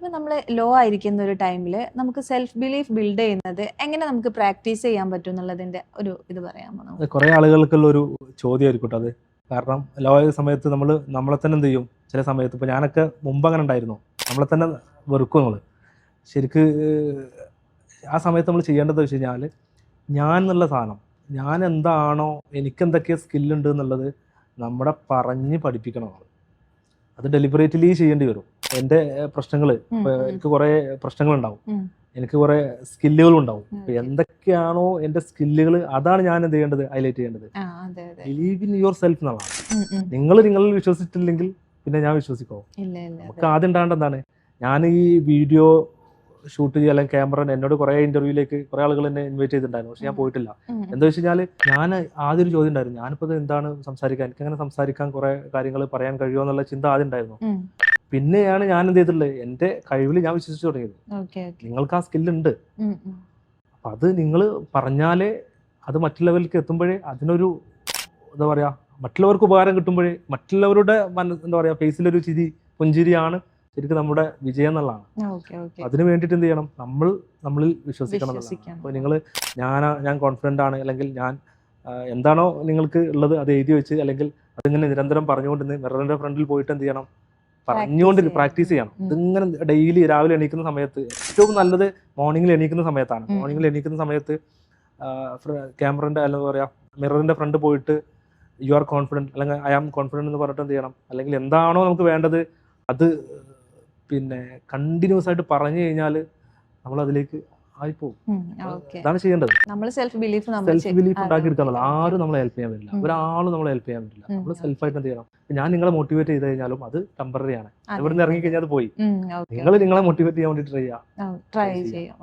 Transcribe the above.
ഇപ്പൊ നമ്മൾ ലോ ആയിരിക്കുന്ന ഒരു ടൈമിൽ നമുക്ക് സെൽഫ് ബിലീഫ് ബിൽഡ് ചെയ്യുന്നത് എങ്ങനെ നമുക്ക് പ്രാക്ടീസ് ചെയ്യാൻ പറ്റും എന്നുള്ളതിന്റെ ഒരു ഇത് പറയാമോ നമുക്ക്? കുറെ ആളുകൾക്കുള്ള ഒരു ചോദ്യമായിരിക്കും അത്. കാരണം ലോ ആയ സമയത്ത് നമ്മളെ തന്നെ എന്ത് ചെയ്യും? ചില സമയത്ത് ഇപ്പോൾ ഞാനൊക്കെ മുമ്പ് അങ്ങനെ ഉണ്ടായിരുന്നു, നമ്മളെ തന്നെ വെറുക്കും നമ്മൾ. ശരിക്ക് ആ സമയത്ത് നമ്മൾ ചെയ്യേണ്ടത് വെച്ച് കഴിഞ്ഞാൽ, ഞാൻ എന്നുള്ള സാധനം, ഞാൻ എന്താണോ, എനിക്ക് എന്തൊക്കെ സ്കില്ലുണ്ട് എന്നുള്ളത് നമ്മുടെ പറഞ്ഞ് പഠിപ്പിക്കണം നമ്മൾ. അത് ഡെലിബറേറ്റ്ലി ചെയ്യേണ്ടി വരും. എൻ്റെ പ്രശ്നങ്ങൾ, എനിക്ക് കുറേ പ്രശ്നങ്ങളുണ്ടാവും, എനിക്ക് കുറേ സ്കില്ലുകളും ഉണ്ടാവും. അപ്പോൾ എന്തൊക്കെയാണോ എൻ്റെ സ്കില്ലുകൾ, അതാണ് ഞാൻ എന്ത് ചെയ്യേണ്ടത്, ഹൈലൈറ്റ് ചെയ്യേണ്ടത്. ബിലീവ് ഇൻ യുവർ സെൽഫ് എന്നുള്ളതാണ്. നിങ്ങളിൽ വിശ്വസിച്ചിട്ടില്ലെങ്കിൽ പിന്നെ ഞാൻ വിശ്വസിക്കോ? നമുക്ക് ആദ്യം ഉണ്ടാകേണ്ട എന്താണ്? ഞാൻ ഈ വീഡിയോ ഷൂട്ട് ചെയ്യുക അല്ലെങ്കിൽ ക്യാമറ, എന്നോട് കുറേ ഇന്റർവ്യൂയിലേക്ക് കുറേ ആളുകൾ എന്നെ ഇൻവൈറ്റ് ചെയ്തിട്ടുണ്ടായിരുന്നു, പക്ഷെ ഞാൻ പോയിട്ടില്ല. എന്താ വെച്ച് കഴിഞ്ഞാൽ, ഞാൻ ആദ്യം ഒരു ചോദ്യം ഉണ്ടായിരുന്നു, ഞാനിപ്പോൾ എന്താണ് സംസാരിക്കാൻ, എനിക്കങ്ങനെ സംസാരിക്കാൻ കുറേ കാര്യങ്ങൾ പറയാൻ കഴിയുമോ എന്നുള്ള ചിന്ത ആദ്യം ഉണ്ടായിരുന്നു. പിന്നെയാണ് ഞാൻ എന്ത് ചെയ്തിട്ടുള്ളത്, എൻ്റെ കഴിവിൽ ഞാൻ വിശ്വസിച്ചു തുടങ്ങിയത്. നിങ്ങൾക്ക് ആ സ്കില്ലുണ്ട്, അപ്പം അത് നിങ്ങൾ പറഞ്ഞാലേ അത് മറ്റുള്ളവർക്ക് എത്തുമ്പോഴേ അതിനൊരു എന്താ പറയുക, മറ്റുള്ളവർക്ക് ഉപകാരം കിട്ടുമ്പോഴേ, മറ്റുള്ളവരുടെ എന്താ പറയുക ഫേസിലൊരു പുഞ്ചിരിയാണ് ശരിക്കും നമ്മുടെ വിജയം എന്നുള്ളതാണ്. അതിന് വേണ്ടിയിട്ട് എന്ത് ചെയ്യണം, നമ്മളിൽ വിശ്വസിക്കണം. അപ്പോൾ ഞാൻ കോൺഫിഡൻ്റ് ആണ്, അല്ലെങ്കിൽ ഞാൻ എന്താണോ നിങ്ങൾക്ക് ഉള്ളത് അത് എഴുതി വെച്ച്, അല്ലെങ്കിൽ അതിങ്ങനെ നിരന്തരം പറഞ്ഞുകൊണ്ടിരുന്ന് മിററിൻ്റെ ഫ്രണ്ടിൽ പോയിട്ട് എന്ത് ചെയ്യണം, പറഞ്ഞുകൊണ്ട് പ്രാക്ടീസ് ചെയ്യണം. ഇതിങ്ങനെ ഡെയിലി രാവിലെ എണീക്കുന്ന സമയത്ത്, ഏറ്റവും നല്ലത് മോർണിംഗിൽ എണീക്കുന്ന സമയത്താണ്. മോർണിംഗിൽ എണീക്കുന്ന സമയത്ത് ക്യാമറൻ്റെ എന്താ പറയുക മിററിൻ്റെ ഫ്രണ്ട് പോയിട്ട് യു ആർ കോൺഫിഡൻറ്റ്, അല്ലെങ്കിൽ ഐ ആം കോൺഫിഡൻറ്റ് എന്ന് പറഞ്ഞിട്ട് എന്ത് ചെയ്യണം, അല്ലെങ്കിൽ എന്താണോ നമുക്ക് വേണ്ടത് അത് പിന്നെ കണ്ടിന്യൂസ് ആയിട്ട് പറഞ്ഞു കഴിഞ്ഞാൽ നമ്മൾ അതിലേക്ക് ആയിപ്പോവും. അതാണ് ചെയ്യേണ്ടത്. സെൽഫ് ബിലീഫ് ഉണ്ടാക്കിയെടുക്കാന്നല്ല. ആരും നമ്മളെ ഹെൽപ്പ് ചെയ്യാൻ പറ്റില്ല, ഒരാളും നമ്മളെ ഹെൽപ്പ് ചെയ്യാൻ പറ്റില്ല. നമ്മൾ സെൽഫായിട്ട് എന്ത് ചെയ്യണം. ഞാൻ നിങ്ങളെ മോട്ടിവേറ്റ് ചെയ്ത് കഴിഞ്ഞാലും അത് ടെമ്പററി ആണ്. ഇവിടുന്ന് ഇറങ്ങി കഴിഞ്ഞാൽ അത് പോയി. നിങ്ങൾ നിങ്ങളെ മോട്ടിവേറ്റ് ചെയ്യാൻ വേണ്ടി ട്രൈ ചെയ്യാം.